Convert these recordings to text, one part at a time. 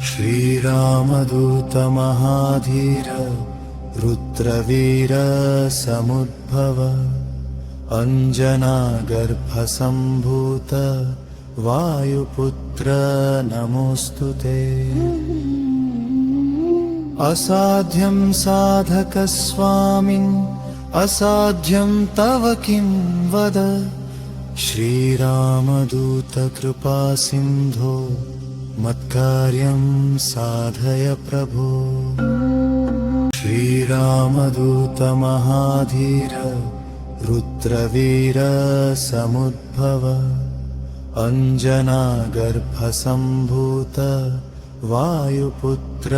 श्रीरामदूत महाधीर रुद्रवीर समुद्भव अंजनागर्भसम्भूत वायुपुत्र नमोऽस्तुते। असाध्यं साधकस्वामिन् असाध्यं तव किं वद। श्रीरामदूत कृपासिन्धो मत्कार्यं साधय प्रभो। श्रीरामदूत महाधीर रुद्रवीर समुद्भव अंजनागर्भसम्भूत वायुपुत्र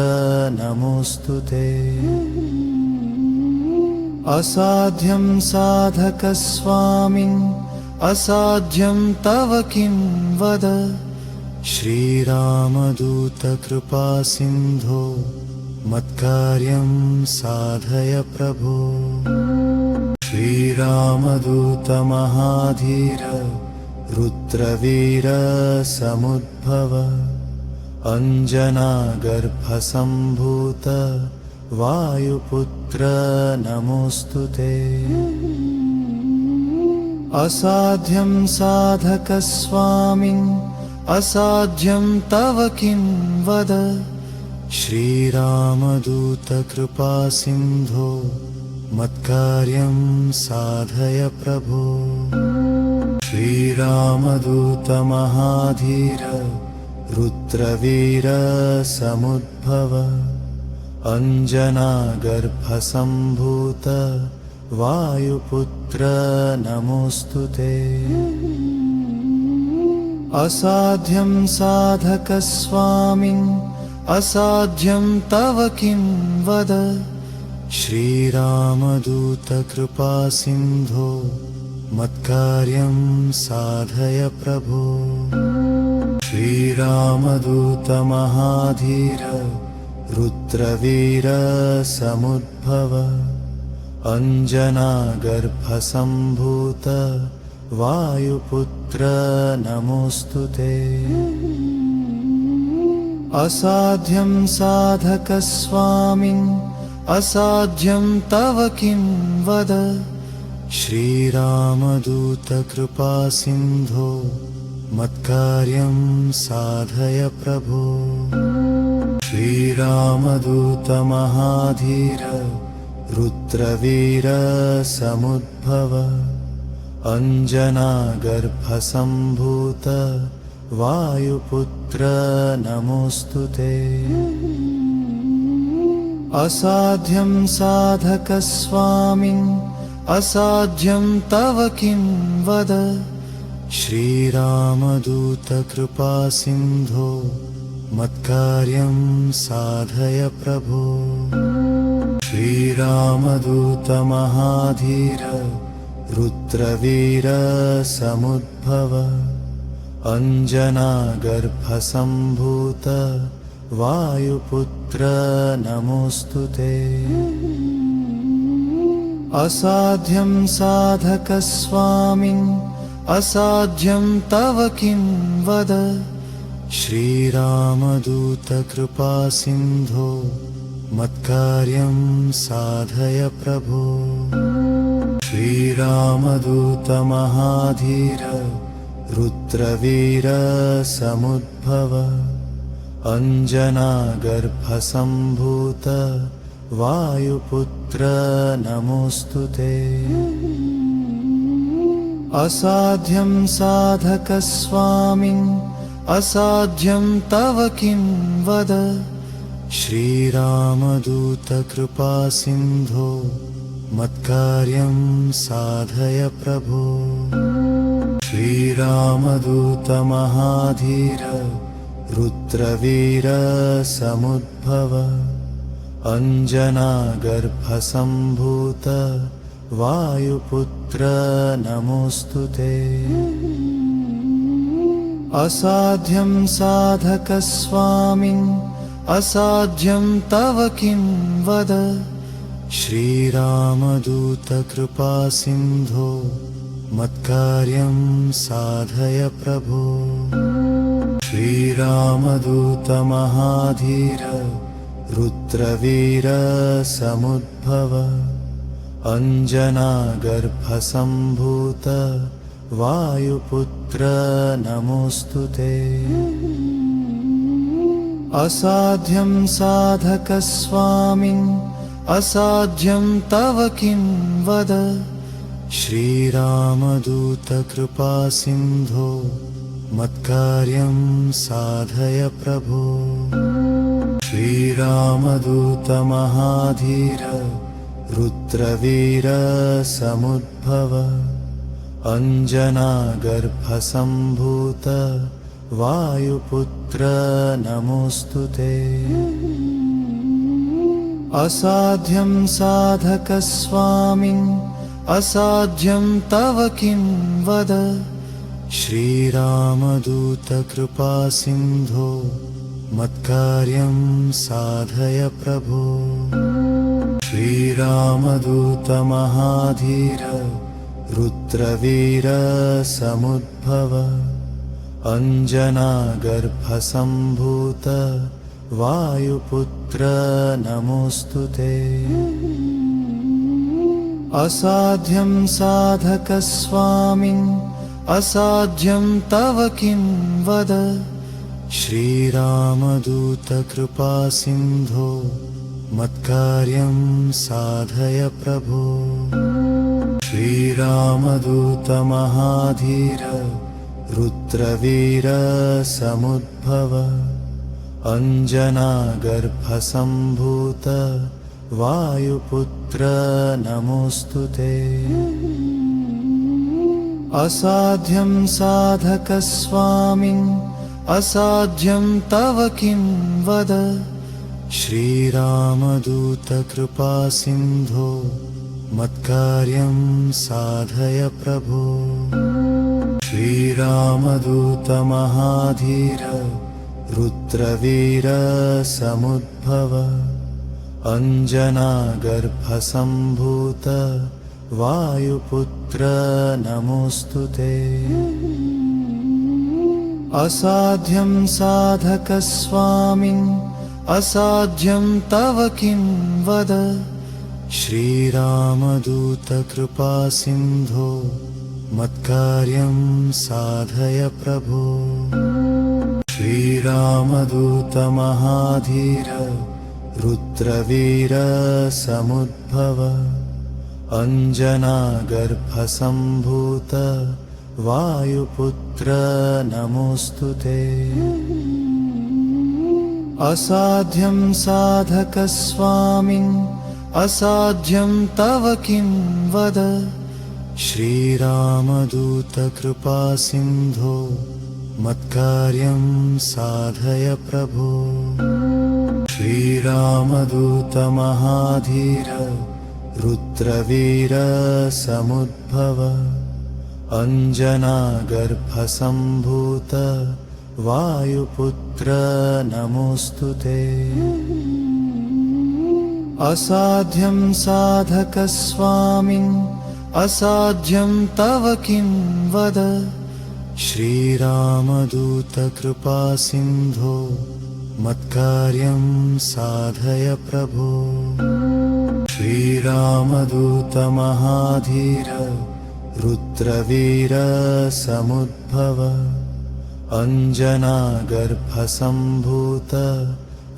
नमोऽस्तुते। असाध्यं साधकस्वामिन् असाध्यं तव किं वद। श्रीरामदूत कृपासिन्धो मत्कार्यं साधय प्रभो। श्रीरामदूत महाधीर रुद्रवीर समुद्भव अंजनागर्भसम्भूत वायुपुत्र नमोऽस्तुते। असाध्यं साधकस्वामिन् असाध्यं तव किं वद। श्रीरामदूत कृपासिन्धो मत्कार्यं साधय प्रभो। श्रीरामदूत महाधीर रुद्रवीर समुद्भव अंजनागर्भसम्भूत वायुपुत्र नमोऽस्तुते। असाध्यं साधकस्वामिन् असाध्यं तव किं वद। श्रीरामदूत कृपासिन्धो मत्कार्यं साधय प्रभो। श्रीरामदूत महाधीर रुद्रवीर समुद्भव अंजनागर्भसम्भूत वायुपुत्र नमोऽस्तुते। असाध्यं साधकस्वामिन् असाध्यं तव किं वद। श्रीरामदूत कृपासिन्धो मत्कार्यं साधय प्रभो। श्रीरामदूत महाधीर रुद्रवीर समुद्भव अंजनागर्भसम्भूत वायुपुत्र नमोऽस्तुते। असाध्यं साधकस्वामिन् असाध्यं तव किं वद। श्रीरामदूत कृपासिन्धो मत्कार्यं साधय प्रभो। श्रीरामदूत महाधीर रुद्रवीर समुद्भव अंजनागर्भसम्भूत वायुपुत्र नमोऽस्तुते। असाध्यं साधकस्वामिन् असाध्यं तव किं वद। श्रीरामदूत कृपासिन्धो मत्कार्यं साधय प्रभो। श्रीरामदूत महाधीर रुद्रवीर समुद्भव अंजनागर्भसम्भूत वायुपुत्र नमोऽस्तुते। असाध्यं साधकस्वामिन् असाध्यं तव किं वद। श्रीरामदूत कृपासिन्धो मत्कार्यं साधय प्रभो। श्रीरामदूत महाधीर रुद्रवीर समुद्भव अंजनागर्भसम्भूत वायुपुत्र नमोऽस्तुते। असाध्यं साधकस्वामिन् असाध्यं तव किं वद। श्रीरामदूत कृपासिन्धो मत्कार्यं साधय प्रभो। श्रीरामदूत महाधीर रुद्रवीर समुद्भव अंजनागर्भसम्भूत वायुपुत्र नमोऽस्तुते। असाध्यं साधकस्वामिन् असाध्यं तव किं वद। श्रीरामदूत कृपासिन्धो मत्कार्यं साधय प्रभो। श्रीरामदूत महाधीर रुद्रवीर समुद्भव अंजनागर्भसम्भूत वायुपुत्र नमोऽस्तुते। असाध्यं साधकस्वामिन् असाध्यं तव किं वद। श्रीरामदूत कृपासिन्धो मत्कार्यं साधय प्रभो। श्रीरामदूत महाधीर रुद्रवीर समुद्भव अंजनागर्भसम्भूत वायुपुत्र नमोऽस्तुते। असाध्यं साधकस्वामिन् असाध्यं तव किं वद। श्रीरामदूत कृपासिन्धो मत्कार्यं साधय प्रभो। श्रीरामदूत महाधीर रुद्रवीर समुद्भव अंजनागर्भसम्भूत वायुपुत्र नमोऽस्तुते। असाध्यं साधकस्वामिन् असाध्यं तव किं वद। श्रीरामदूत कृपासिन्धो मत्कार्यं साधय प्रभो। श्रीरामदूत महाधीर रुद्रवीर समुद्भव अंजनागर्भसम्भूत वायुपुत्र नमोऽस्तुते। असाध्यं साधकस्वामिन् असाध्यं तव किं वद। श्रीरामदूत कृपासिन्धो मत्कार्यं साधय प्रभो। श्रीरामदूत महाधीर रुद्रवीर समुद्भव अंजनागर्भसम्भूत वायुपुत्र नमोऽस्तुते। असाध्यं साधकस्वामिन् असाध्यं तव किं वद। श्रीरामदूत कृपासिन्धो मत्कार्यं साधय प्रभो। श्रीरामदूत महाधीर रुद्रवीर समुद्भव अंजनागर्भसम्भूत वायुपुत्र नमोऽस्तुते। असाध्यं साधकस्वामिन् असाध्यं तव किं वद। श्रीरामदूत कृपासिन्धो मत्कार्यं साधय प्रभो। श्रीरामदूत महाधीर रुद्रवीर समुद्भव अंजनागर्भसम्भूत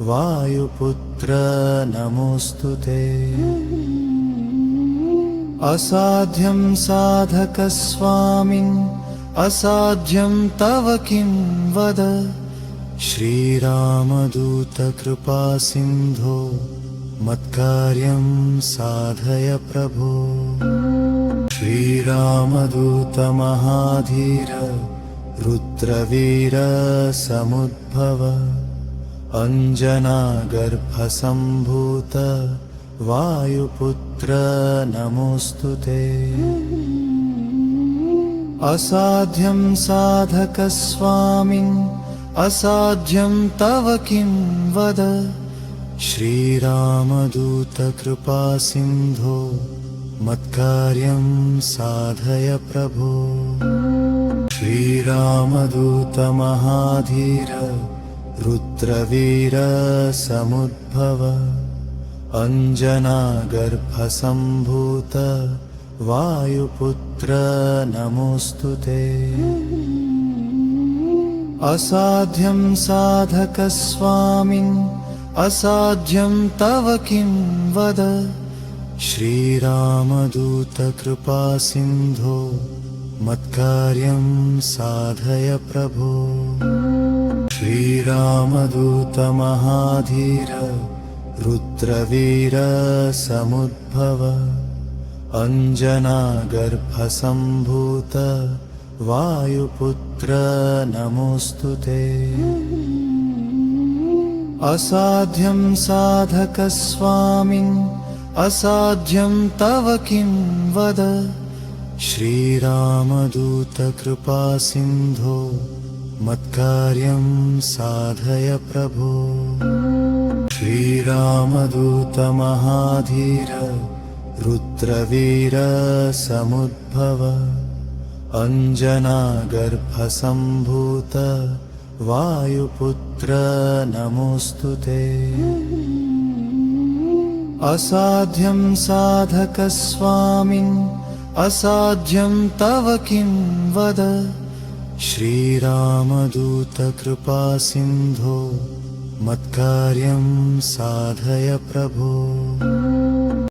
वायुपुत्र नमोऽस्तुते। असाध्यं साधकस्वामिन् असाध्यं तव किं वद। श्रीरामदूत कृपासिन्धो मत्कार्यं साधय प्रभो। श्रीरामदूत महाधीर रुद्रवीर समुद्भव अंजनागर्भसम्भूत वायुपुत्र नमोऽस्तुते। असाध्यं साधकस्वामिन् असाध्यं तव किं वद। श्रीरामदूत कृपासिन्धो मत्कार्यं साधय प्रभो। श्रीरामदूत महाधीर रुद्रवीर समुद्भव अञ्जनागर्भसम्भूत वायुपुत्र नमोऽस्तु ते। असाध्यं साधकस्वामिन् असाध्यं तव किं वद। श्रीरामदूत कृपासिन्धो मत्कार्यं साधय प्रभो। श्रीरामदूत महाधीर रुद्रवीर समुद्भव अञ्जनागर्भसम्भूत वायुपुत्र नमोऽस्तु ते। असाध्यं साधकस्वामिन् असाध्यं तव किं वद। श्रीरामदूत कृपासिन्धो मत्कार्यं साधय प्रभो। श्रीरामदूत महाधीर रुद्रवीर समुद्भव अञ्जनागर्भसम्भूत वायुपुत्र नमोऽस्तु ते। असाध्यं साधकस्वामिन् असाध्यं तव किं वद। श्रीरामदूत कृपासिन्धो मत्कार्यं साधय प्रभो।